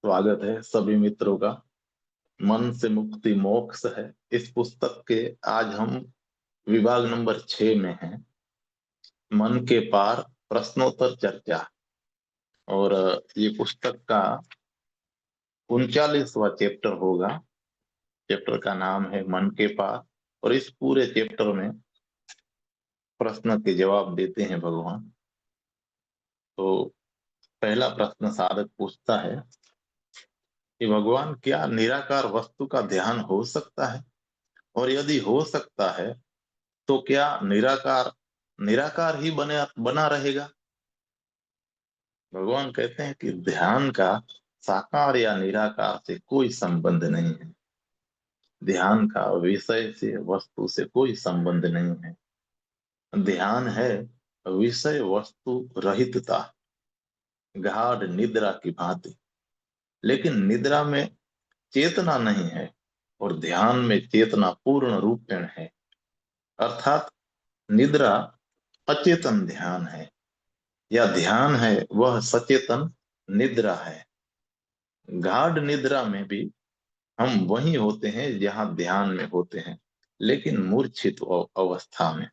स्वागत है सभी मित्रों का। मन से मुक्ति मोक्ष है इस पुस्तक के आज हम विभाग नंबर 6 में हैं। मन के पार प्रश्नोत्तर चर्चा। और ये पुस्तक का 39वां चैप्टर होगा। चैप्टर का नाम है मन के पार। और इस पूरे चैप्टर में प्रश्न के जवाब देते हैं भगवान। तो पहला प्रश्न साधक पूछता है कि भगवान, क्या निराकार वस्तु का ध्यान हो सकता है? और यदि हो सकता है तो क्या निराकार निराकार ही बना रहेगा? भगवान कहते हैं कि ध्यान का साकार या निराकार से कोई संबंध नहीं है। ध्यान का विषय से वस्तु से कोई संबंध नहीं है। ध्यान है विषय वस्तु रहितता, गाढ़ निद्रा की भांति। लेकिन निद्रा में चेतना नहीं है और ध्यान में चेतना पूर्ण रूपेण है। अर्थात निद्रा अचेतन ध्यान है, या ध्यान है वह सचेतन निद्रा है। गाढ़ निद्रा में भी हम वही होते हैं जहां ध्यान में होते हैं, लेकिन मूर्छित अवस्था में।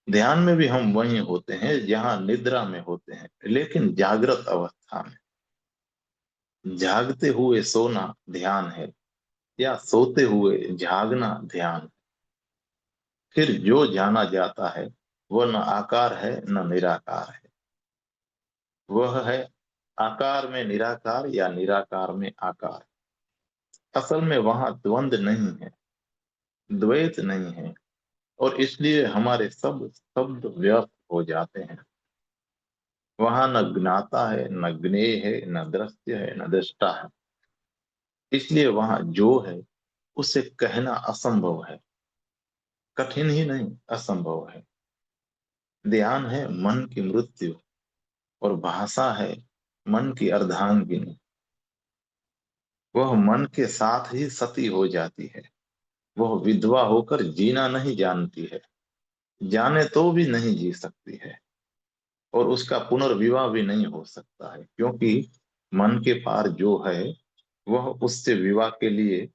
ध्यान में भी हम वही होते हैं जहां निद्रा में होते हैं, लेकिन जागृत अवस्था में। जागते हुए सोना ध्यान है, या सोते हुए जागना ध्यान। फिर जो जाना जाता है वह न आकार है न निराकार है। वह है आकार में निराकार या निराकार में आकार। असल में वहां द्वंद नहीं है, द्वैत नहीं है। और इसलिए हमारे सब शब्द व्यर्थ हो जाते हैं। वहां न ज्ञाता है, न ज्ञेय है, न दृश्य है, न दृष्टा है। इसलिए वहां जो है उसे कहना असंभव है। कठिन ही नहीं, असंभव है। ध्यान है मन की मृत्यु, और भाषा है मन की अर्धांगिनी। वह मन के साथ ही सती हो जाती है। वह विधवा होकर जीना नहीं जानती है, जाने तो भी नहीं जी सकती है। और उसका पुनर्विवाह भी नहीं हो सकता है, क्योंकि मन के पार जो है वह उससे विवाह के लिए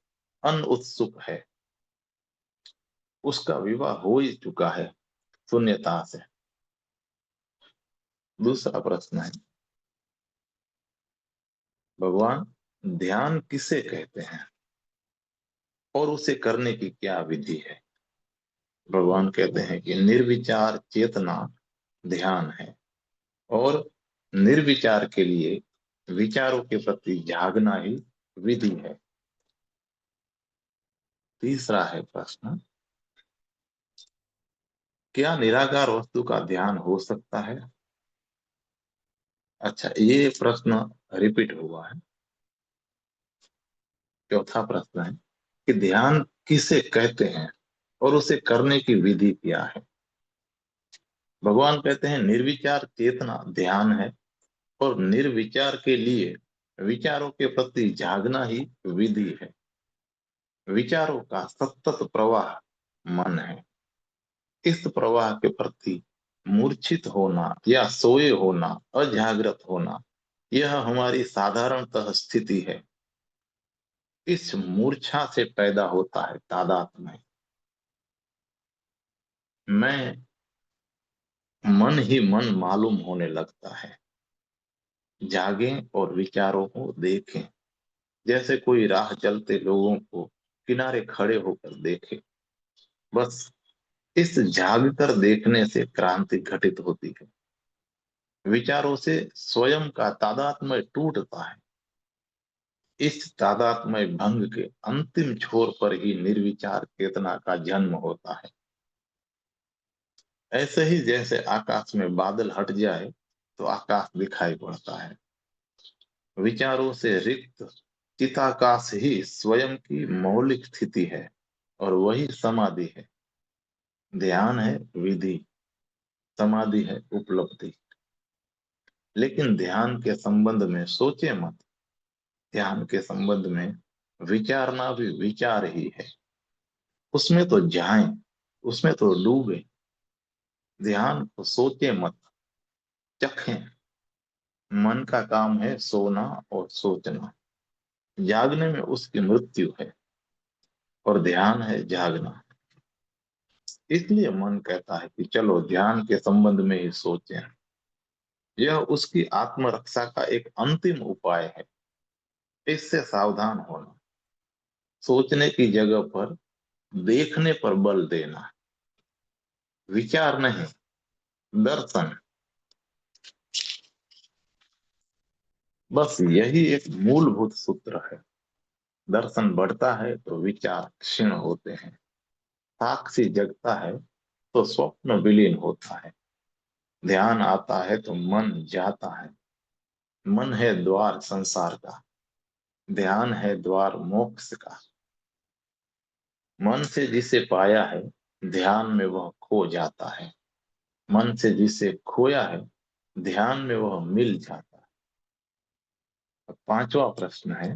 अनउत्सुक है। उसका विवाह हो ही चुका है शून्यता से। दूसरा प्रश्न है, भगवान, ध्यान किसे कहते हैं और उसे करने की क्या विधि है? भगवान कहते हैं कि निर्विचार चेतना ध्यान है, और निर्विचार के लिए विचारों के प्रति जागना ही विधि है। तीसरा है प्रश्न, क्या निराकार वस्तु का ध्यान हो सकता है? अच्छा, ये प्रश्न रिपीट हुआ है। चौथा प्रश्न है कि ध्यान किसे कहते हैं और उसे करने की विधि क्या है? भगवान कहते हैं निर्विचार चेतना ध्यान है, और निर्विचार के लिए विचारों के प्रति जागना ही विधि है। विचारों का सतत प्रवाह मन है। इस प्रवाह के प्रति मूर्छित होना या सोए होना, अजागृत होना, यह हमारी साधारणतः स्थिति है। इस मूर्छा से पैदा होता है तादात्म्य। मैं मन ही मन मालूम होने लगता है। जागें और विचारों को देखें, जैसे कोई राह चलते लोगों को किनारे खड़े होकर देखे। बस इस जाग कर देखने से क्रांति घटित होती है। विचारों से स्वयं का तादात्म्य टूटता है। इस तादात्म्य भंग के अंतिम छोर पर ही निर्विचार चेतना का जन्म होता है। ऐसे ही जैसे आकाश में बादल हट जाए तो आकाश दिखाई पड़ता है। विचारों से रिक्त चिताकाश ही स्वयं की मौलिक स्थिति है, और वही समाधि है। ध्यान है विधि, समाधि है उपलब्धि। लेकिन ध्यान के संबंध में सोचे मत। ध्यान के संबंध में विचारना भी विचार ही है। उसमें तो जाएं, उसमें तो डूबे। ध्यान को सोचे मत, चखें। मन का काम है सोना और सोचना। जागने में उसकी मृत्यु है और ध्यान है जागना। इसलिए मन कहता है कि चलो ध्यान के संबंध में ही सोचें। यह उसकी आत्मरक्षा का एक अंतिम उपाय है। इससे सावधान होना, सोचने की जगह पर देखने पर बल देना, विचार नहीं, दर्शन। बस यही एक मूलभूत सूत्र है। दर्शन बढ़ता है तो विचार क्षीण होते हैं, साक्षी जगता है तो स्वप्न विलीन होता है, ध्यान आता है तो मन जाता है। मन है द्वार संसार का, ध्यान है द्वार मोक्ष का। मन से जिसे पाया है, ध्यान में वह खो जाता है। मन से जिसे खोया है, ध्यान में वह मिल जाता है। अब पांचवा प्रश्न है,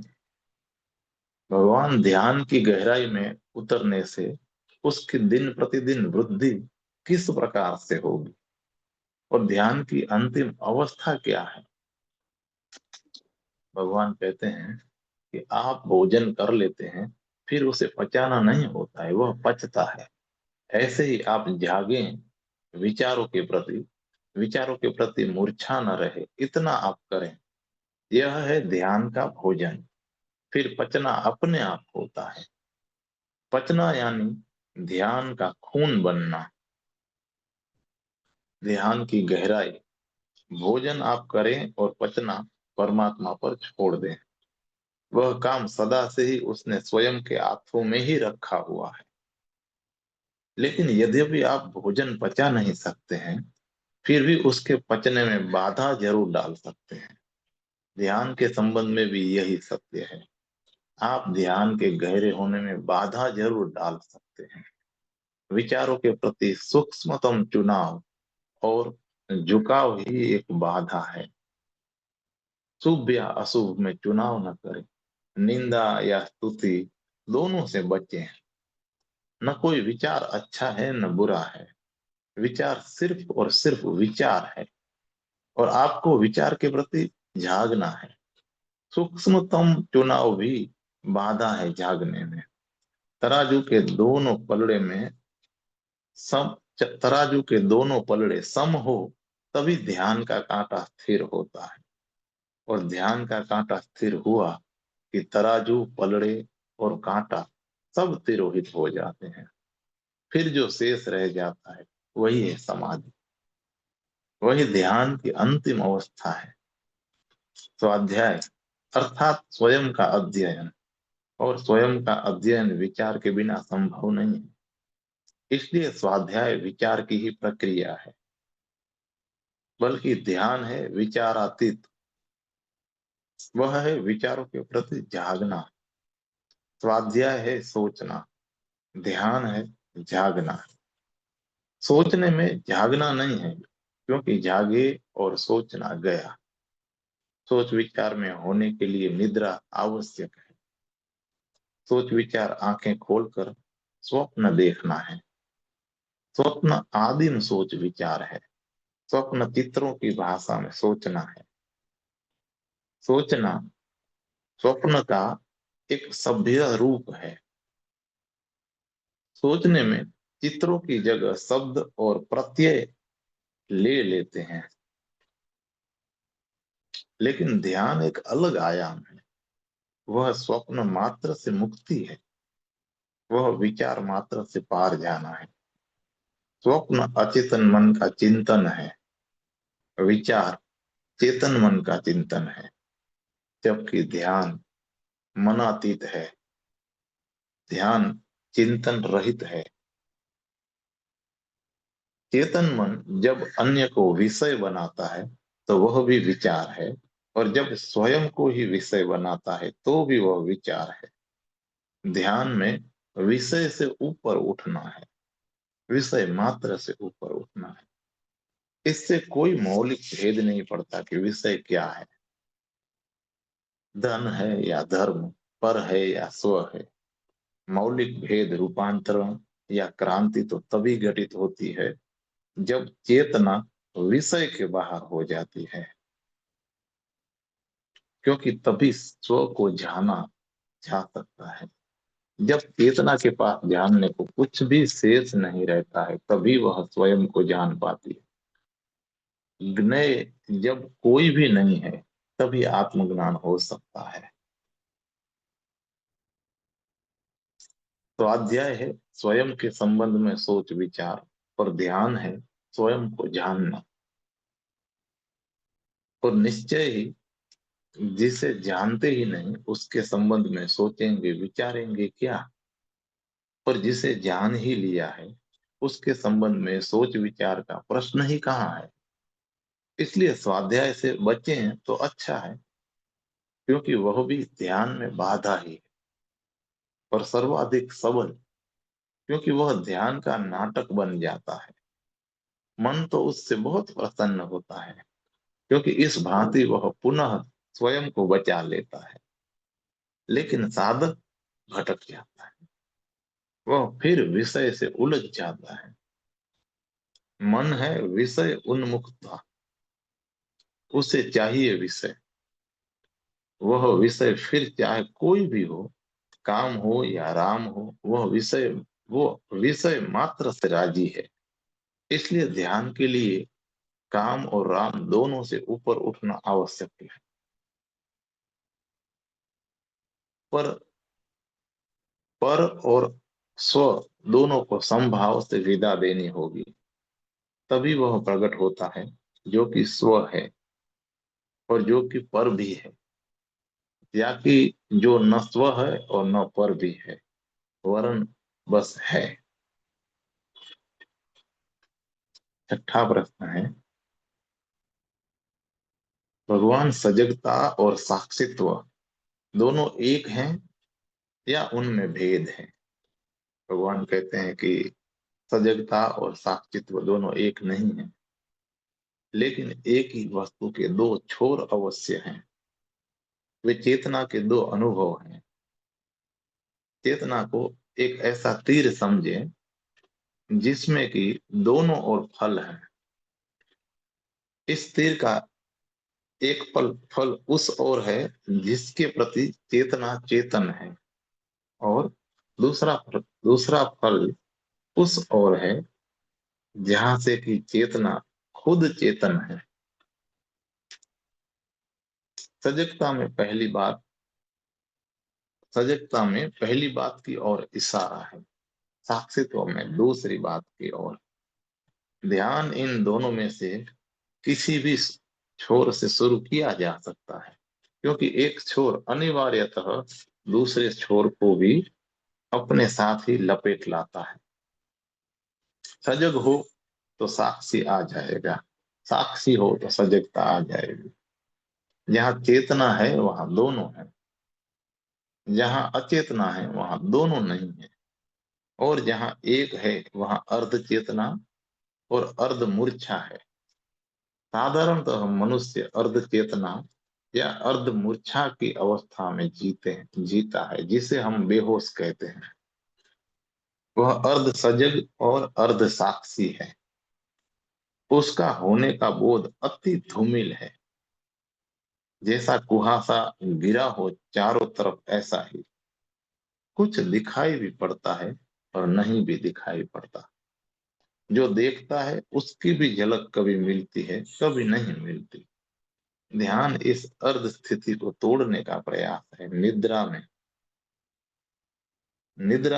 भगवान ध्यान की गहराई में उतरने से उसकी दिन प्रतिदिन वृद्धि किस प्रकार से होगी और ध्यान की अंतिम अवस्था क्या है? भगवान कहते हैं कि आप भोजन कर लेते हैं, फिर उसे पचाना नहीं होता है, वह पचता है। ऐसे ही आप जागें, विचारों के प्रति विचारों के प्रति मूर्छा न रहे, इतना आप करें। यह है ध्यान का भोजन। फिर पचना अपने आप होता है। पचना यानी ध्यान का खून बनना, ध्यान की गहराई। भोजन आप करें और पचना परमात्मा पर छोड़ दें। वह काम सदा से ही उसने स्वयं के हाथों में ही रखा हुआ है। लेकिन यद्यपि आप भोजन पचा नहीं सकते हैं, फिर भी उसके पचने में बाधा जरूर डाल सकते हैं। ध्यान के संबंध में भी यही सत्य है। आप ध्यान के गहरे होने में बाधा जरूर डाल सकते हैं। विचारों के प्रति सूक्ष्मतम चुनाव और झुकाव ही एक बाधा है। शुभ या अशुभ में चुनाव न करें। निंदा या स्तुति दोनों से बचें। न कोई विचार अच्छा है न बुरा है। विचार सिर्फ और सिर्फ विचार है और आपको विचार के प्रति झागना है। सूक्ष्मतम चुनाव भी बाधा है जागने में। तराजू के दोनों पलड़े में सम तराजू के दोनों पलड़े सम हो, तभी ध्यान का कांटा स्थिर होता है। और ध्यान का कांटा स्थिर हुआ कि तराजू, पलड़े और कांटा सब तिरोहित हो जाते हैं। फिर जो शेष रह जाता है वही है समाधि। वही ध्यान की अंतिम अवस्था है। स्वाध्याय अर्थात स्वयं का अध्ययन, और स्वयं का अध्ययन विचार के बिना संभव नहीं है। इसलिए स्वाध्याय विचार की ही प्रक्रिया है, बल्कि ध्यान है विचारातीत। वह है विचारों के प्रति जागना। स्वाध्याय है सोचना, ध्यान है जागना। सोचने में जागना नहीं है, क्योंकि जागे और सोचना गया। सोच विचार में होने के लिए निद्रा आवश्यक है। सोच विचार आंखें खोलकर स्वप्न देखना है। स्वप्न आदिम सोच विचार है। स्वप्न चित्रों की भाषा में सोचना है। सोचना स्वप्न का एक सभ्य रूप है। सोचने में चित्रों की जगह शब्द और प्रत्यय ले लेते हैं। लेकिन ध्यान एक अलग आयाम है। वह स्वप्न मात्र से मुक्ति है। वह विचार मात्र से पार जाना है। स्वप्न अचेतन मन का चिंतन है, विचार चेतन मन का चिंतन है। जबकि ध्यान मनातीत है। ध्यान चिंतन रहित है। चेतन मन जब अन्य को विषय बनाता है तो वह भी विचार है, और जब स्वयं को ही विषय बनाता है तो भी वह विचार है। ध्यान में विषय से ऊपर उठना है, विषय मात्र से ऊपर उठना है। इससे कोई मौलिक भेद नहीं पड़ता कि विषय क्या है, धन है या धर्म, पर है या स्व है। मौलिक भेद, रूपांतरण या क्रांति तो तभी घटित होती है जब चेतना विषय के बाहर हो जाती है। क्योंकि तभी स्व को जाना जा सकता है। जब चेतना के पास जानने को कुछ भी शेष नहीं रहता है, तभी वह स्वयं को जान पाती है। ज्ञेय जब कोई भी नहीं है, तभी आत्मज्ञान हो सकता है। तो अध्याय है स्वयं के संबंध में सोच विचार, और ध्यान है स्वयं को जानना। और निश्चय ही जिसे जानते ही नहीं, उसके संबंध में सोचेंगे विचारेंगे क्या। पर जिसे जान ही लिया है, उसके संबंध में सोच विचार का प्रश्न ही कहाँ है। इसलिए स्वाध्याय से बचे हैं तो अच्छा है, क्योंकि वह भी ध्यान में बाधा ही है। और सर्वाधिक सबल, क्योंकि वह ध्यान का नाटक बन जाता है। मन तो उससे बहुत प्रसन्न होता है, क्योंकि इस भांति वह पुनः स्वयं को बचा लेता है। लेकिन साधक भटक जाता है, वह फिर विषय से उलझ जाता है। मन है विषय उन्मुखता, उसे चाहिए विषय। वह विषय फिर चाहे कोई भी हो, काम हो या राम हो, वो विषय मात्र से राजी है। इसलिए ध्यान के लिए काम और राम दोनों से ऊपर उठना आवश्यक है। पर पर और स्व दोनों को समभाव से विदा देनी होगी, तभी वह प्रकट होता है जो कि स्व है और जो कि पर भी है, या कि जो न स्व है और न पर भी है, वरन बस है। छठा प्रश्न है, भगवान सजगता और साक्षित्व दोनों एक हैं या उनमें भेद है। भगवान कहते हैं कि सजगता और साक्षित्व दोनों एक नहीं है, लेकिन एक ही वस्तु के दो छोर अवश्य हैं। वे चेतना के दो अनुभव हैं। चेतना को एक ऐसा तीर समझे जिसमें कि दोनों ओर फल है। इस तीर का एक फल उस ओर है जिसके प्रति चेतना चेतन है, और दूसरा फल उस ओर है जहां से कि चेतना खुद चेतन है। सजगता में पहली बात सजगता में पहली बात की ओर इशारा है, साक्षित्व में दूसरी बात की ओर। ध्यान इन दोनों में से किसी भी छोर से शुरू किया जा सकता है, क्योंकि एक छोर अनिवार्यतः दूसरे छोर को भी अपने साथ ही लपेट लाता है। सजग हो तो साक्षी आ जाएगा, साक्षी हो तो सजगता आ जाएगी। जहाँ चेतना है वहां दोनों है, जहाँ अचेतना है वहां दोनों नहीं है। और जहाँ एक है वहां अर्ध चेतना और अर्ध मूर्छा है। साधारणतः मनुष्य अर्ध चेतना या अर्ध मूर्छा की अवस्था में जीता है, जिसे हम बेहोश कहते हैं। वह अर्ध सजग और अर्ध साक्षी है। उसका होने का बोध अति धूमिल है, जैसा कुहासा गिरा हो चारों तरफ, ऐसा ही कुछ दिखाई भी पड़ता है और नहीं भी दिखाई पड़ता। जो देखता है उसकी भी झलक कभी मिलती है, कभी नहीं मिलती। ध्यान इस अर्ध स्थिति को तोड़ने का प्रयास है। निद्रा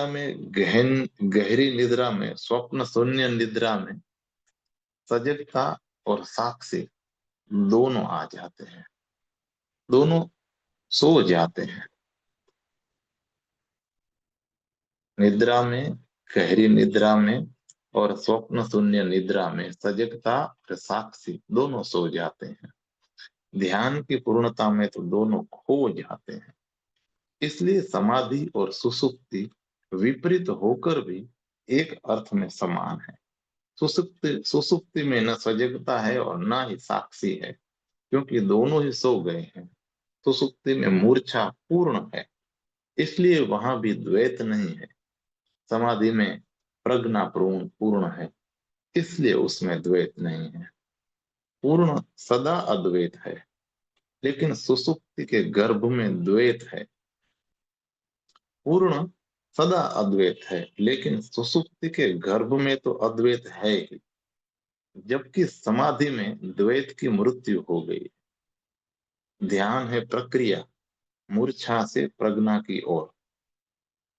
में गहरी निद्रा में, स्वप्न शून्य निद्रा में सजगता और साक्षी दोनों आ जाते हैं, दोनों सो जाते हैं। निद्रा में, गहरी निद्रा में और स्वप्न शून्य निद्रा में सजगता और साक्षी दोनों सो जाते हैं। ध्यान की पूर्णता में तो दोनों खो जाते हैं। इसलिए समाधि और सुसुप्ति विपरीत होकर भी एक अर्थ में समान है। सुसुप्ति में न सजगता है और न ही साक्षी है, क्योंकि दोनों ही सो गए हैं। सुसुप्ति में मूर्छा पूर्ण है, इसलिए वहां भी द्वैत नहीं है। समाधि में प्रज्ञा पूर्ण पूर्ण है, इसलिए उसमें द्वैत नहीं है। पूर्ण सदा अद्वैत है। लेकिन सुसुप्ति के गर्भ में द्वैत है। पूर्ण सदा अद्वैत है, लेकिन सुसुप्ति के गर्भ में तो अद्वैत है ही। जबकि समाधि में द्वैत की मृत्यु हो गई। ध्यान है प्रक्रिया, मूर्छा से प्रज्ञा की ओर।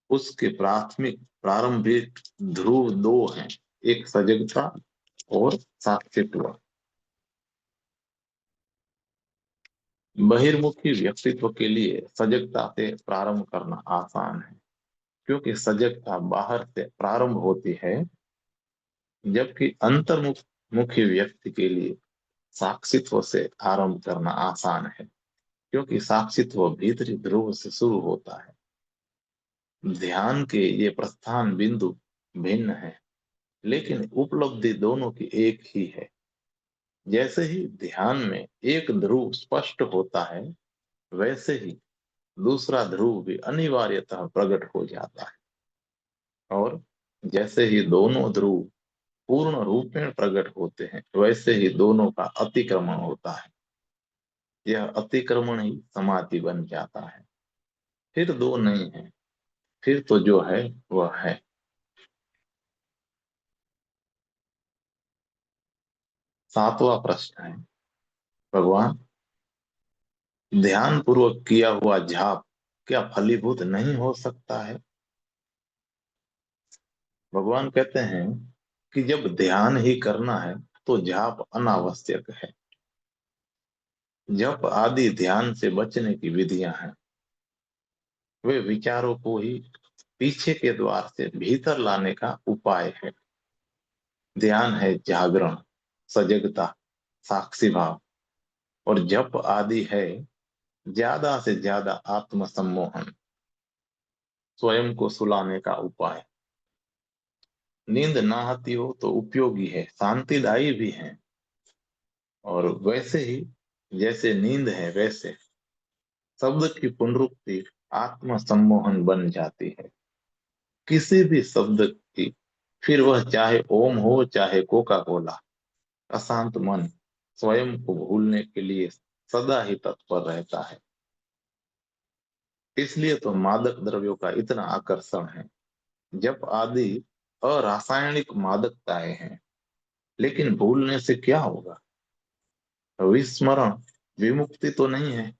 उसके प्रारंभिक ध्रुव दो हैं, एक सजगता और साक्षित्व। बहिर्मुखी व्यक्तित्व के लिए सजगता से प्रारंभ करना आसान है, क्योंकि सजगता बाहर से प्रारंभ होती है। जबकि अंतर्मुखी व्यक्ति के लिए साक्षित्व से आरंभ करना आसान है, क्योंकि साक्षित्व भीतरी ध्रुव से शुरू होता है। ध्यान के ये प्रस्थान बिंदु भिन्न है, लेकिन उपलब्धि दोनों की एक ही है। जैसे ही ध्यान में एक ध्रुव स्पष्ट होता है, वैसे ही दूसरा ध्रुव भी अनिवार्यतः प्रकट हो जाता है। और जैसे ही दोनों ध्रुव पूर्ण रूप में प्रकट होते हैं, वैसे ही दोनों का अतिक्रमण होता है। यह अतिक्रमण ही समाधि बन जाता है। फिर दो नहीं है, फिर तो जो है वह है। 7वां प्रश्न है, भगवान, ध्यान पूर्वक किया हुआ जाप क्या फलीभूत नहीं हो सकता है? भगवान कहते हैं कि जब ध्यान ही करना है तो जाप अनावश्यक है। जप आदि ध्यान से बचने की विधियां हैं। वे विचारों को ही पीछे के द्वार से भीतर लाने का उपाय है। ध्यान है जागरण, सजगता, साक्षी भाव। और जप आदि है ज्यादा से ज्यादा आत्म सम्मोहन, स्वयं को सुलाने का उपाय। नींद ना आती हो तो उपयोगी है, शांतिदायी भी है। और वैसे ही जैसे नींद है, वैसे शब्द की पुनरुक्ति आत्म सम्मोहन बन जाती है। किसी भी शब्द की, फिर वह चाहे ओम हो चाहे कोका कोला, अशांत मन स्वयं को भूलने के लिए सदा ही तत्पर रहता है। इसलिए तो मादक द्रव्यों का इतना आकर्षण है। जप आदि अरासायनिक मादकताएं हैं, लेकिन भूलने से क्या होगा? विस्मरण विमुक्ति तो नहीं है।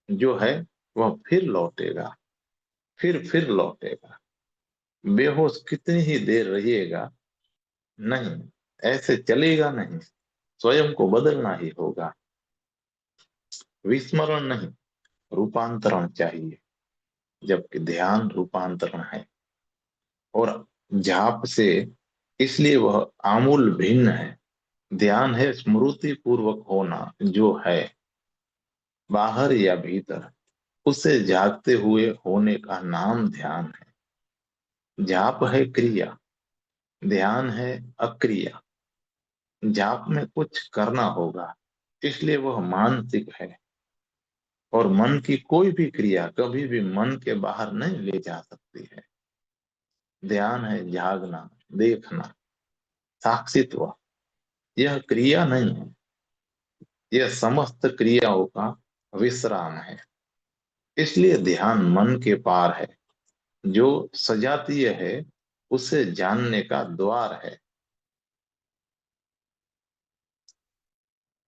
जो है वह फिर लौटेगा, फिर लौटेगा। बेहोश कितनी ही देर रहिएगा, नहीं, ऐसे चलेगा नहीं। स्वयं को बदलना ही होगा। विस्मरण नहीं, रूपांतरण चाहिए। जबकि ध्यान रूपांतरण है। और जाप से इसलिए वह आमूल भिन्न है। ध्यान है स्मृति पूर्वक होना, जो है बाहर या भीतर, उसे जागते हुए होने का नाम ध्यान है। जाप है क्रिया, ध्यान है अक्रिया। जाप में कुछ करना होगा, इसलिए वह मानसिक है। और मन की कोई भी क्रिया कभी भी मन के बाहर नहीं ले जा सकती है। ध्यान है जागना, देखना, साक्षित्व। यह क्रिया नहीं है, यह समस्त क्रियाओं का विश्राम है। इसलिए ध्यान मन के पार है, जो सजातीय है, उसे जानने का द्वार है।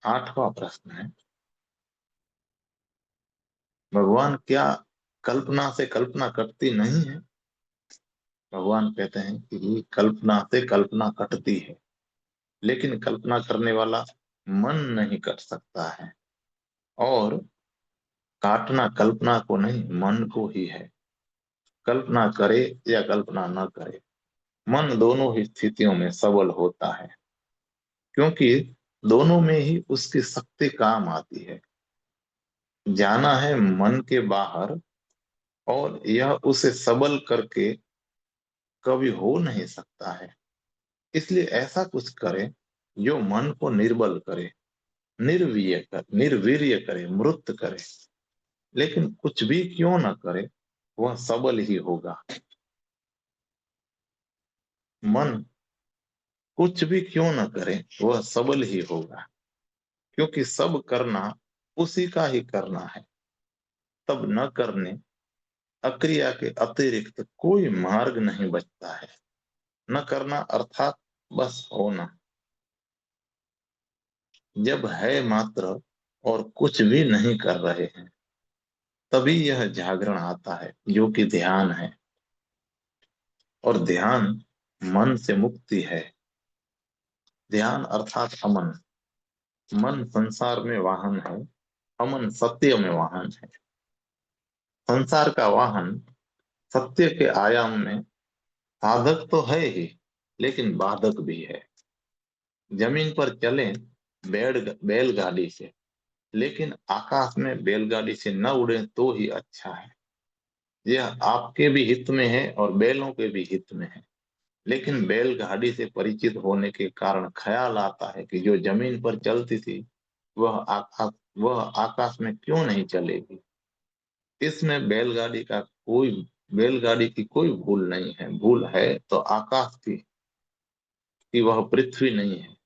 8वां प्रश्न है, भगवान, क्या कल्पना से कल्पना कटती नहीं है? भगवान कहते हैं कि कल्पना से कल्पना कटती है, लेकिन कल्पना करने वाला मन नहीं कर सकता है। और काटना कल्पना को नहीं, मन को ही है। कल्पना करे या कल्पना न करे, मन दोनों ही स्थितियों में सबल होता है, क्योंकि दोनों में ही उसकी शक्ति काम आती है। जाना है मन के बाहर, और यह उसे सबल करके कभी हो नहीं सकता है। इसलिए ऐसा कुछ करे जो मन को निर्बल करे, निर्वीर्य करे, मृत करे। लेकिन कुछ भी क्यों न करे, वह सबल ही होगा। मन कुछ भी क्यों न करे, वह सबल ही होगा, क्योंकि सब करना उसी का ही करना है। तब न करने, अक्रिया के अतिरिक्त कोई मार्ग नहीं बचता है। न करना अर्थात बस होना। जब है मात्र और कुछ भी नहीं कर रहे हैं, तभी यह जागरण आता है जो कि ध्यान है। और ध्यान मन से मुक्ति है। ध्यान अर्थात अमन। मन संसार में वाहन है, अमन सत्य में वाहन है। संसार का वाहन सत्य के आयाम में साधक तो है ही, लेकिन बाधक भी है। जमीन पर चलें बैलगाड़ी से, लेकिन आकाश में बैलगाड़ी से न उड़े तो ही अच्छा है। यह आपके भी हित में है और बैलों के भी हित में है। लेकिन बैलगाड़ी से परिचित होने के कारण ख्याल आता है कि जो जमीन पर चलती थी वह आकाश में क्यों नहीं चलेगी। इसमें बैलगाड़ी की कोई भूल नहीं है। भूल है तो आकाश की, कि वह पृथ्वी नहीं है।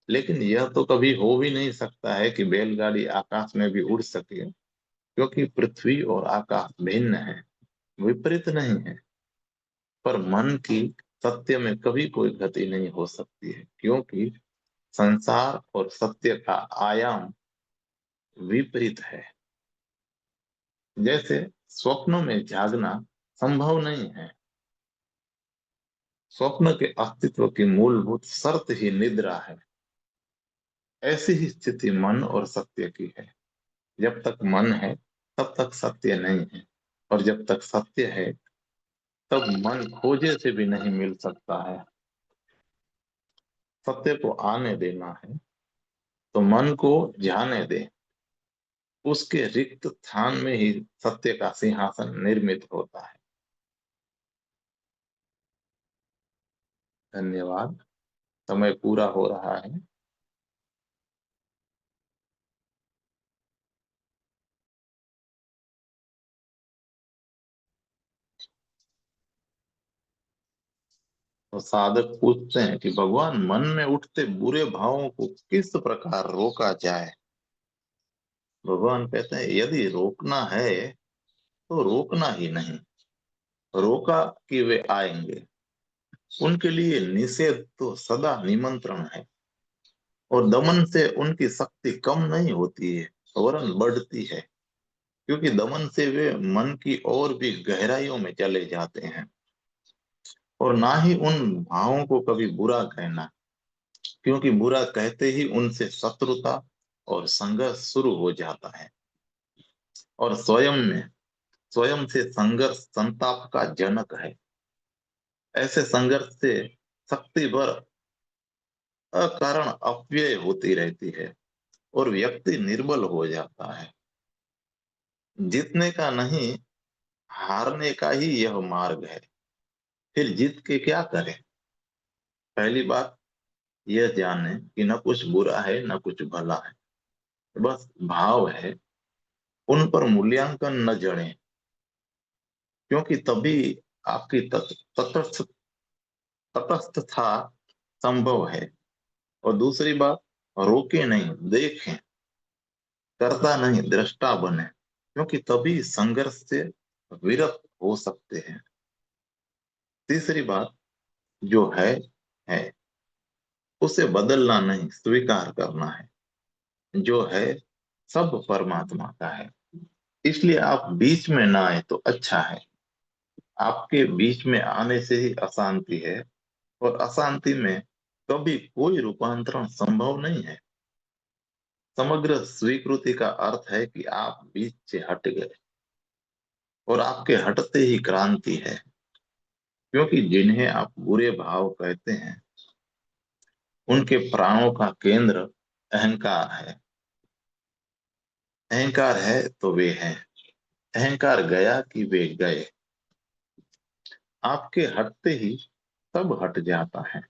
लेकिन यह तो कभी हो भी नहीं सकता है कि बैलगाड़ी आकाश में भी उड़ सके, क्योंकि पृथ्वी और आकाश भिन्न है, विपरीत नहीं है। पर मन की सत्य में कभी कोई गति नहीं हो सकती है, क्योंकि संसार और सत्य का आयाम विपरीत है। जैसे स्वप्नों में जागना संभव नहीं है। स्वप्न के अस्तित्व की मूलभूत शर्त ही निद्रा है। ऐसी ही स्थिति मन और सत्य की है। जब तक मन है तब तक सत्य नहीं है, और जब तक सत्य है तब मन खोजे से भी नहीं मिल सकता है। सत्य को आने देना है तो मन को जाने दे। उसके रिक्त स्थान में ही सत्य का सिंहासन निर्मित होता है। धन्यवाद। समय पूरा हो रहा है। तो साधक पूछते हैं कि भगवान, मन में उठते बुरे भावों को किस प्रकार रोका जाए। भगवान कहते हैं, यदि रोकना है तो रोकना ही नहीं, रोका कि वे आएंगे। उनके लिए निषेध तो सदा निमंत्रण है। और दमन से उनकी शक्ति कम नहीं होती है, वरन बढ़ती है। क्योंकि दमन से वे मन की और भी गहराइयों में चले जाते हैं। और ना ही उन भावों को कभी बुरा कहना, क्योंकि बुरा कहते ही उनसे शत्रुता और संघर्ष शुरू हो जाता है। और स्वयं से संघर्ष संताप का जनक है। ऐसे संघर्ष से शक्ति भर अकारण अपव्यय होती रहती है और व्यक्ति निर्बल हो जाता है। जीतने का नहीं, हारने का ही यह मार्ग है। फिर जीत के क्या करें। पहली बात यह जाने कि न कुछ बुरा है न कुछ भला है, बस भाव है। उन पर मूल्यांकन न जड़े, क्योंकि तभी आपकी तटस्थ तटस्थता संभव है। और दूसरी बात, रोके नहीं, देखें। कर्ता नहीं, दृष्टा बने, क्योंकि तभी संघर्ष से विरत हो सकते हैं। तीसरी बात, जो है उसे बदलना नहीं, स्वीकार करना है। जो है सब परमात्मा का है। इसलिए आप बीच में ना आए तो अच्छा है। आपके बीच में आने से ही अशांति है, और अशांति में कभी कोई रूपांतरण संभव नहीं है। समग्र स्वीकृति का अर्थ है कि आप बीच से हट गए, और आपके हटते ही क्रांति है। क्योंकि जिन्हें आप बुरे भाव कहते हैं, उनके प्राणों का केंद्र अहंकार है। अहंकार है तो वे हैं। अहंकार गया कि वे गए। आपके हटते ही सब हट जाता है।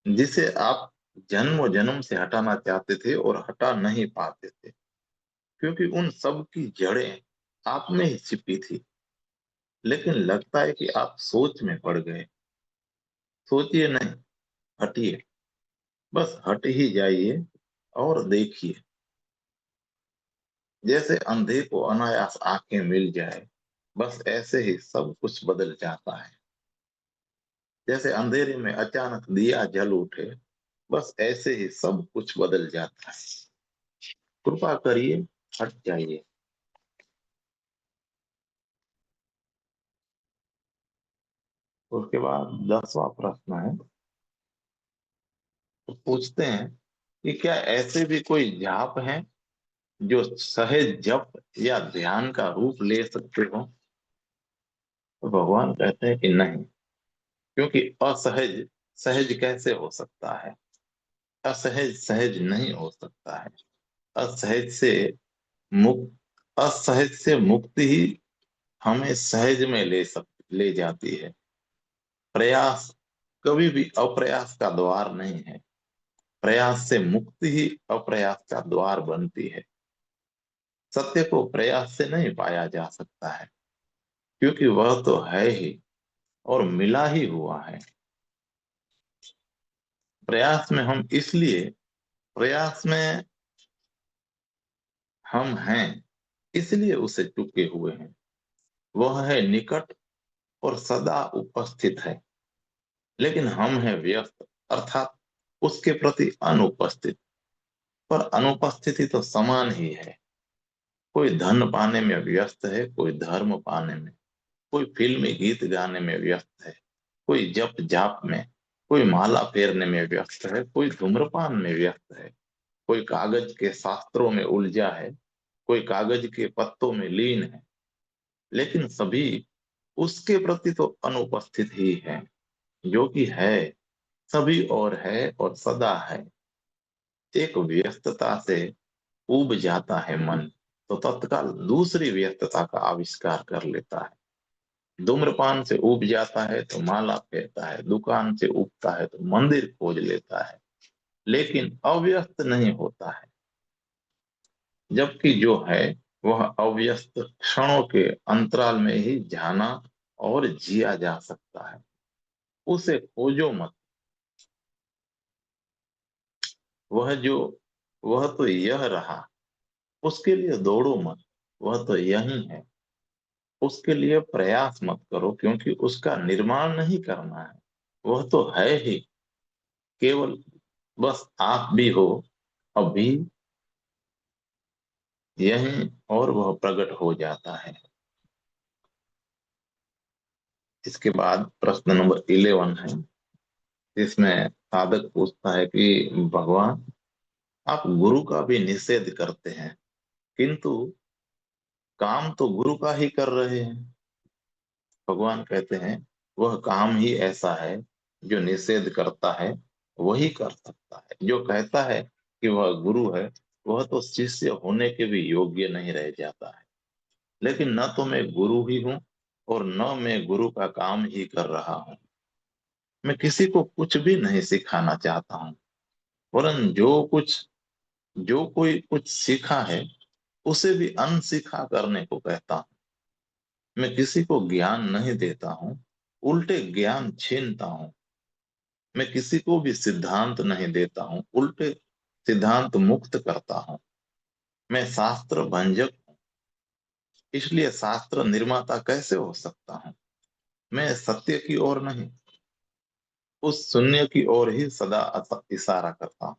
जिसे आप जन्मों जन्म से हटाना चाहते थे और हटा नहीं पाते थे, क्योंकि उन सब की जड़ें आप में ही छिपी थी। लेकिन लगता है कि आप सोच में पड़ गए। सोचिए नहीं, हटिए। बस हट ही जाइए, और देखिए, जैसे अंधे को अनायास आंखें मिल जाए, बस ऐसे ही सब कुछ बदल जाता है। जैसे अंधेरे में अचानक दिया जल उठे, बस ऐसे ही सब कुछ बदल जाता है। कृपा करिए, हट जाइए। उसके बाद 10वां प्रश्न है, तो पूछते हैं कि क्या ऐसे भी कोई जाप है जो सहज जप या ध्यान का रूप ले सकते हो? तो भगवान कहते हैं कि नहीं, क्योंकि असहज सहज कैसे हो सकता है? असहज सहज नहीं हो सकता है। असहज से असहज से मुक्ति ही हमें सहज में ले जाती है। प्रयास कभी भी अप्रयास का द्वार नहीं है। प्रयास से मुक्ति ही अप्रयास का द्वार बनती है। सत्य को प्रयास से नहीं पाया जा सकता है, क्योंकि वह तो है ही और मिला ही हुआ है। प्रयास में हम इसलिए प्रयास में हम हैं, इसलिए उसे चुके हुए हैं। वह है निकट और सदा उपस्थित है, लेकिन हम हैं व्यस्त, अर्थात उसके प्रति अनुपस्थित। पर अनुपस्थिति तो समान ही है। कोई धन पाने में व्यस्त है, कोई धर्म पाने में, कोई फिल्मी गीत गाने में व्यस्त है, कोई जप जाप में, कोई माला फेरने में व्यस्त है, कोई धूम्रपान में व्यस्त है, कोई कागज के शास्त्रों में उलझा है, कोई कागज के पत्तों में लीन है। लेकिन सभी उसके प्रति तो अनुपस्थित ही है, जो कि है, सभी और है और सदा है। एक व्यस्तता से ऊब जाता है मन, तो तत्काल दूसरी व्यस्तता का आविष्कार कर लेता है। धूम्रपान से ऊब जाता है तो माला फेरता है, दुकान से ऊबता है तो मंदिर खोज लेता है, लेकिन अव्यस्त नहीं होता है। जबकि जो है वह अव्यस्त क्षणों के अंतराल में ही जाना और जिया जा सकता है। उसे खोजो मत। वह जो वह तो यह रहा, उसके लिए दौड़ो मत। वह तो यही है, उसके लिए प्रयास मत करो, क्योंकि उसका निर्माण नहीं करना है। वह तो है ही, केवल बस आप भी हो अभी यही, और वह प्रकट हो जाता है। इसके बाद प्रश्न नंबर 11 है, जिसमें साधक पूछता है कि भगवान, आप गुरु का भी निषेध करते हैं, किंतु काम तो गुरु का ही कर रहे हैं। भगवान कहते हैं, वह काम ही ऐसा है, जो निषेध करता है वही कर सकता है। जो कहता है कि वह गुरु है, वह तो शिष्य होने के भी योग्य नहीं रह जाता है। लेकिन न तो मैं गुरु ही हूं, और न मैं गुरु का काम ही कर रहा हूं। मैं किसी को कुछ भी नहीं सिखाना चाहता हूं, वरन जो कोई कुछ सीखा है, उसे भी अनसीखा करने को कहता हूं। मैं किसी को ज्ञान नहीं देता हूँ, उल्टे ज्ञान छीनता हूँ। मैं किसी को भी सिद्धांत नहीं देता हूँ, उल्टे सिद्धांत मुक्त करता हूँ। मैं शास्त्र भंजक हूँ, इसलिए शास्त्र निर्माता कैसे हो सकता हूँ? मैं सत्य की ओर नहीं, उस शून्य की ओर ही सदा इशारा करता हूँ।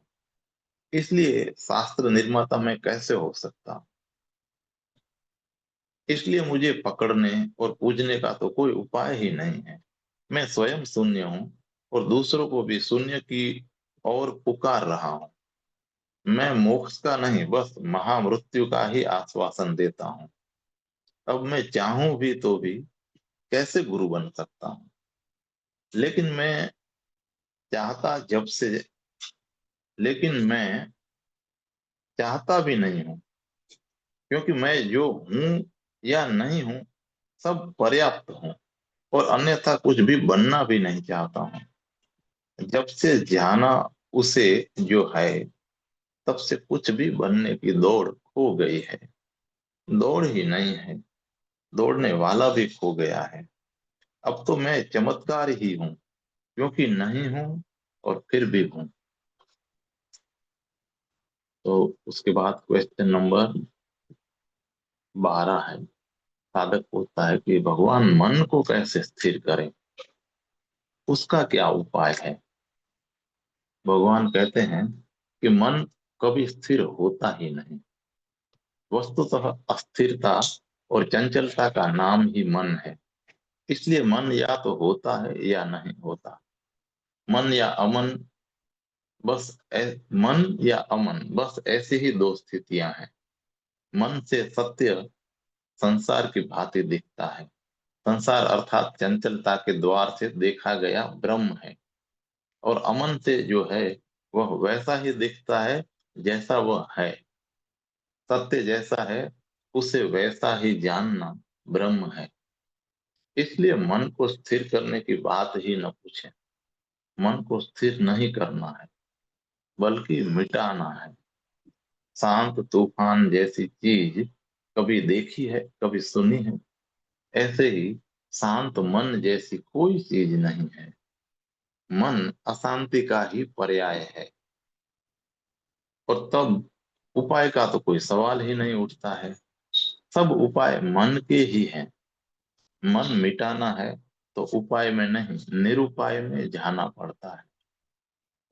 इसलिए शास्त्र निर्माता मैं कैसे हो सकता हूँ? इसलिए मुझे पकड़ने और पूजने का तो कोई उपाय ही नहीं है। मैं स्वयं शून्य हूँ, और दूसरों को भी शून्य की ओर पुकार रहा हूँ। मैं मोक्ष का नहीं, बस महामृत्यु का ही आश्वासन देता हूँ। अब मैं चाहूं भी तो भी कैसे गुरु बन सकता हूँ? लेकिन मैं चाहता जब से लेकिन मैं चाहता भी नहीं हूँ, क्योंकि मैं जो हूँ या नहीं हूँ, सब पर्याप्त हूँ, और अन्यथा कुछ भी बनना भी नहीं चाहता हूँ। जब से जाना उसे जो है, तब से कुछ भी बनने की दौड़ खो गई है। दौड़ ही नहीं है, दौड़ने वाला भी खो गया है। अब तो मैं चमत्कार ही हूँ, क्योंकि नहीं हूँ और फिर भी हूँ। तो उसके बाद क्वेश्चन नंबर 12 है। साधक पूछता है कि भगवान मन को कैसे स्थिर करें, उसका क्या उपाय है। भगवान कहते हैं कि मन कभी स्थिर होता ही नहीं। वस्तुतः अस्थिरता और चंचलता का नाम ही मन है। इसलिए मन या तो होता है या नहीं होता। मन या अमन मन या अमन बस ऐसी ही दो स्थितियां हैं। मन से सत्य संसार की भांति दिखता है। संसार अर्थात चंचलता के द्वार से देखा गया ब्रह्म है। और अमन से जो है वह वैसा ही दिखता है जैसा वह है। सत्य जैसा है उसे वैसा ही जानना ब्रह्म है। इसलिए मन को स्थिर करने की बात ही न पूछें। मन को स्थिर नहीं करना है बल्कि मिटाना है। शांत तूफान जैसी चीज कभी देखी है कभी सुनी है। ऐसे ही शांत मन जैसी कोई चीज नहीं है। मन अशांति का ही पर्याय है। और तब उपाय का तो कोई सवाल ही नहीं उठता है। सब उपाय मन के ही हैं। मन मिटाना है तो उपाय में नहीं निरुपाय में जाना पड़ता है।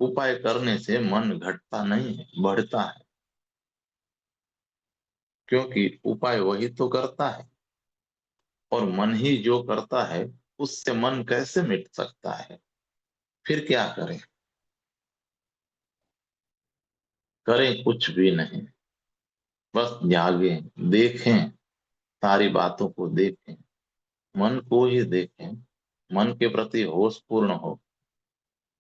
उपाय करने से मन घटता नहीं है बढ़ता है। क्योंकि उपाय वही तो करता है और मन ही जो करता है उससे मन कैसे मिट सकता है। फिर क्या करें। करें कुछ भी नहीं। बस जागें देखें। सारी बातों को देखें। मन को ही देखें। मन के प्रति होश पूर्ण हो।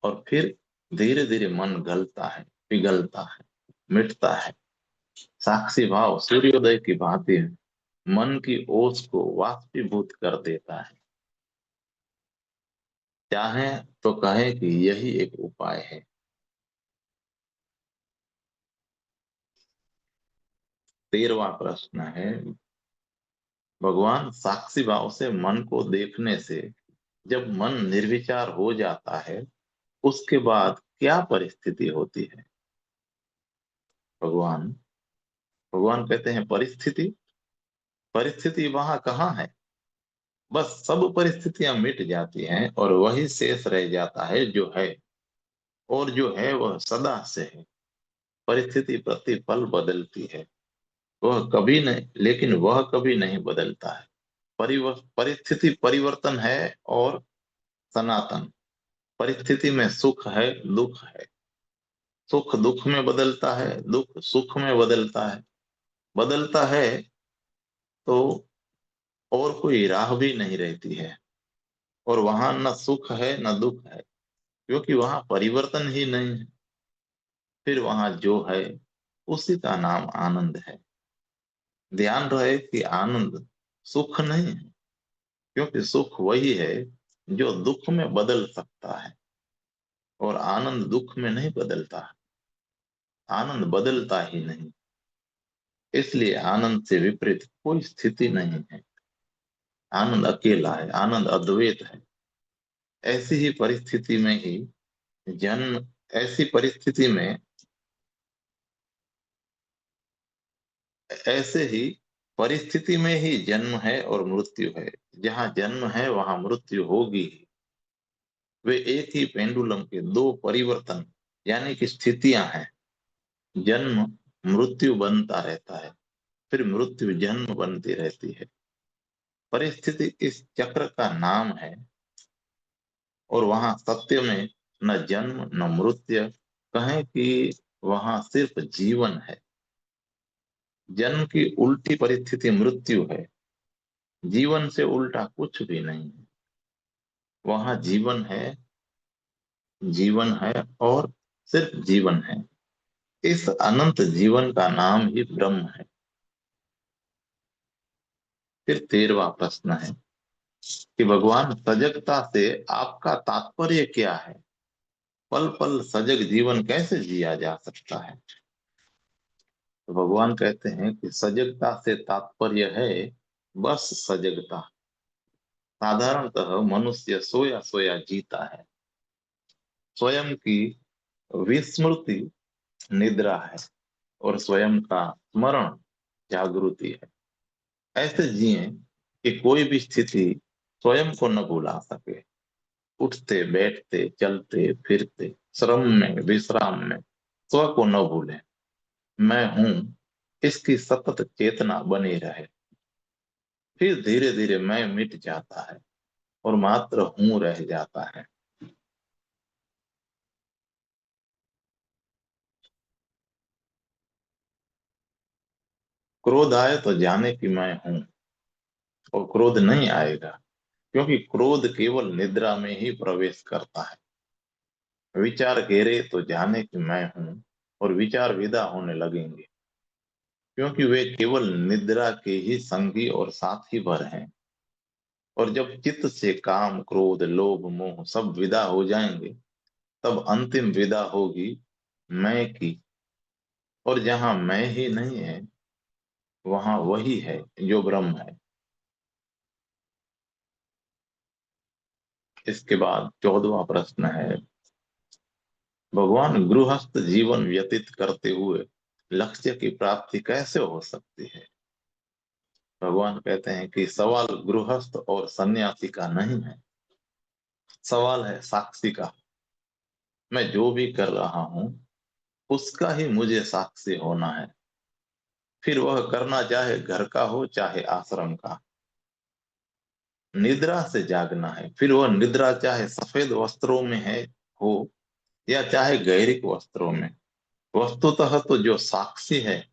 और फिर धीरे धीरे मन गलता है पिघलता है मिटता है। साक्षी भाव सूर्योदय की भांति मन की ओस को वाष्पीभूत कर देता है। चाहें तो कहें कि यही एक उपाय है। 13वां प्रश्न है। भगवान साक्षी भाव से मन को देखने से जब मन निर्विचार हो जाता है उसके बाद क्या परिस्थिति होती है। भगवान भगवान कहते हैं परिस्थिति परिस्थिति वहां कहाँ है। बस सब परिस्थितियां मिट जाती हैं और वही शेष रह जाता है जो है। और जो है वह सदा से है। परिस्थिति प्रतिपल बदलती है। वह कभी नहीं लेकिन वह कभी नहीं बदलता है। परिस्थिति परिवर्तन है और सनातन। परिस्थिति में सुख है दुख है। सुख दुख में बदलता है दुख सुख में बदलता है। बदलता है तो और कोई राह भी नहीं रहती है। और वहां न सुख है न दुख है क्योंकि वहां परिवर्तन ही नहीं है। फिर वहां जो है उसी का नाम आनंद है। ध्यान रहे कि आनंद सुख नहीं है क्योंकि सुख वही है जो दुख में बदल सकता है। और आनंद दुख में नहीं बदलता। आनंद बदलता ही नहीं। इसलिए आनंद से विपरीत कोई स्थिति नहीं है। आनंद अकेला है आनंद अद्वैत है। ऐसी ही परिस्थिति में ही जन्म ऐसी परिस्थिति में ऐसे ही परिस्थिति में ही जन्म है और मृत्यु है। जहाँ जन्म है वहां मृत्यु होगी ही। वे एक ही पेंडुलम के दो परिवर्तन यानी कि स्थितियां हैं। जन्म मृत्यु बनता रहता है फिर मृत्यु जन्म बनती रहती है। परिस्थिति इस चक्र का नाम है। और वहां सत्य में न जन्म न मृत्यु कहें कि वहां सिर्फ जीवन है। जन्म की उल्टी परिस्थिति मृत्यु है। जीवन से उल्टा कुछ भी नहीं है। वहां जीवन है और सिर्फ जीवन है। इस अनंत जीवन का नाम ही ब्रह्म है। फिर 13वां प्रश्न है कि भगवान सजगता से आपका तात्पर्य क्या है। पल पल सजग जीवन कैसे जिया जा सकता है। तो भगवान कहते हैं कि सजगता से तात्पर्य है बस सजगता। साधारणतः मनुष्य सोया सोया जीता है। स्वयं की विस्मृति निद्रा है। और स्वयं का स्मरण जागृति है। ऐसे जिए कि कोई भी स्थिति स्वयं को न भुला सके। उठते बैठते चलते फिरते, श्रम में विश्राम में स्व को न भूले। मैं हूं इसकी सतत चेतना बनी रहे। फिर धीरे धीरे मैं मिट जाता है और मात्र हूं रह जाता है। क्रोध आए तो जाने कि मैं हूं, और क्रोध नहीं आएगा, क्योंकि क्रोध केवल निद्रा में ही प्रवेश करता है। विचार घेरे तो जाने कि मैं हूं, और विचार विदा होने लगेंगे, क्योंकि वे केवल निद्रा के ही संगी और साथी भर हैं। और जब चित्त से काम क्रोध लोभ मोह सब विदा हो जाएंगे, तब अंतिम विदा होगी मैं की। और जहां मैं ही नहीं है, वहां वही है जो ब्रह्म है। इसके बाद 14वां प्रश्न है, भगवान गृहस्थ जीवन व्यतीत करते हुए लक्ष्य की प्राप्ति कैसे हो सकती है? भगवान कहते हैं कि सवाल गृहस्थ और सन्यासी का नहीं है, सवाल है साक्षी का। मैं जो भी कर रहा हूं, उसका ही मुझे साक्षी होना है। फिर वह करना चाहे घर का हो चाहे आश्रम का। निद्रा से जागना है, फिर वह निद्रा चाहे सफेद वस्त्रों में है हो या चाहे गैरिक वस्त्रों में। वस्तुतः तो जो साक्षी है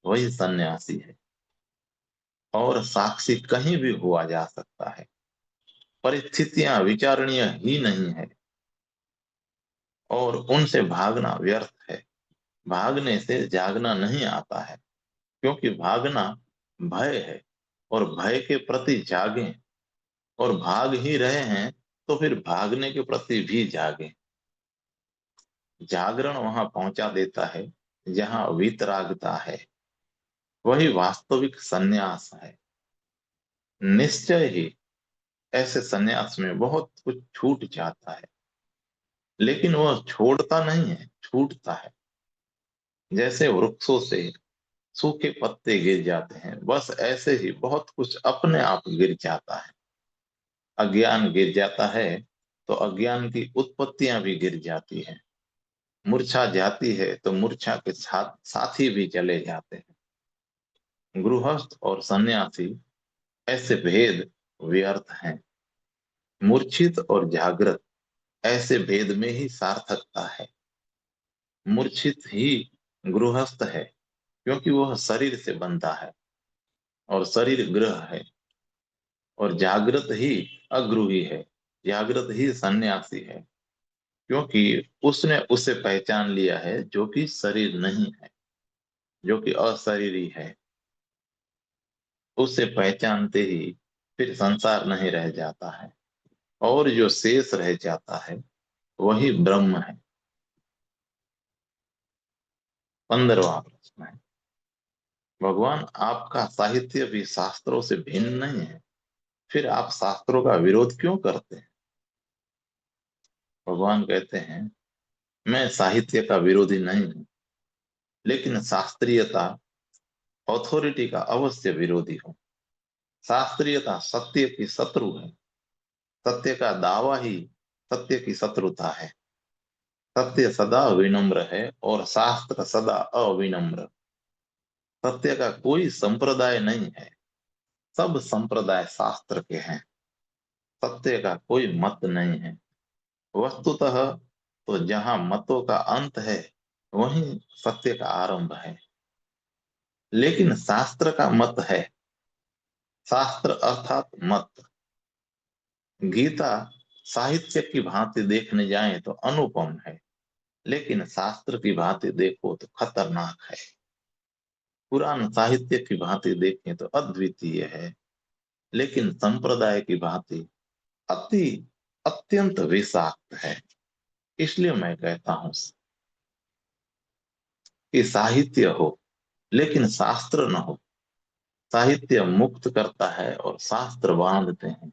वही सन्यासी है। और साक्षी कहीं भी हुआ जा सकता है। परिस्थितियां विचारणीय ही नहीं है, और उनसे भागना व्यर्थ है। भागने से जागना नहीं आता है, क्योंकि भागना भय है, और भय के प्रति जागें। और भाग ही रहे हैं तो फिर भागने के प्रति भी जागें। जागरण वहां पहुंचा देता है जहां वितरागता है। वही वास्तविक सन्यास है। निश्चय ही ऐसे सन्यास में बहुत कुछ छूट जाता है, लेकिन वह छोड़ता नहीं है, छूटता है। जैसे वृक्षों से सूखे पत्ते गिर जाते हैं, बस ऐसे ही बहुत कुछ अपने आप गिर जाता है। अज्ञान गिर जाता है तो अज्ञान की उत्पत्तियां भी गिर जाती हैं। मूर्छा जाती है तो मूर्छा के साथ साथी भी चले जाते हैं। गृहस्थ और सन्यासी ऐसे भेद व्यर्थ हैं। मूर्छित और जागृत ऐसे भेद में ही सार्थकता है। मूर्छित ही गृहस्थ है, क्योंकि वह शरीर से बंधा है और शरीर गृह है। और जागृत ही अगृही है, जागृत ही सन्यासी है, क्योंकि उसने उसे पहचान लिया है जो कि शरीर नहीं है, जो कि अशरीरी है। उसे पहचानते ही फिर संसार नहीं रह जाता है, और जो शेष रह जाता है वही ब्रह्म है। 15वां प्रश्न है, भगवान आपका साहित्य भी शास्त्रों से भिन्न नहीं है, फिर आप शास्त्रों का विरोध क्यों करते हैं? भगवान कहते हैं, मैं साहित्य का विरोधी नहीं हूं, लेकिन शास्त्रीयता ऑथोरिटी का अवश्य विरोधी हूं। शास्त्रीयता सत्य की शत्रु है। सत्य का दावा ही सत्य की शत्रुता है। सत्य सदा विनम्र है और शास्त्र सदा अविनम्र। सत्य का कोई संप्रदाय नहीं है, सब संप्रदाय शास्त्र के हैं। सत्य का कोई मत नहीं है। वस्तुतः तो जहां मतों का अंत है, वहीं सत्य का आरंभ है। लेकिन शास्त्र का मत है। शास्त्र अर्थात मत। गीता साहित्य की भांति देखने जाएं तो अनुपम है, लेकिन शास्त्र की भांति देखो तो खतरनाक है। पुराण साहित्य की भांति देखें तो अद्वितीय है, लेकिन संप्रदाय की भांति अति अत्यंत विषाक्त है। इसलिए मैं कहता हूं कि साहित्य हो, लेकिन शास्त्र न हो। साहित्य मुक्त करता है और शास्त्र बांधते हैं।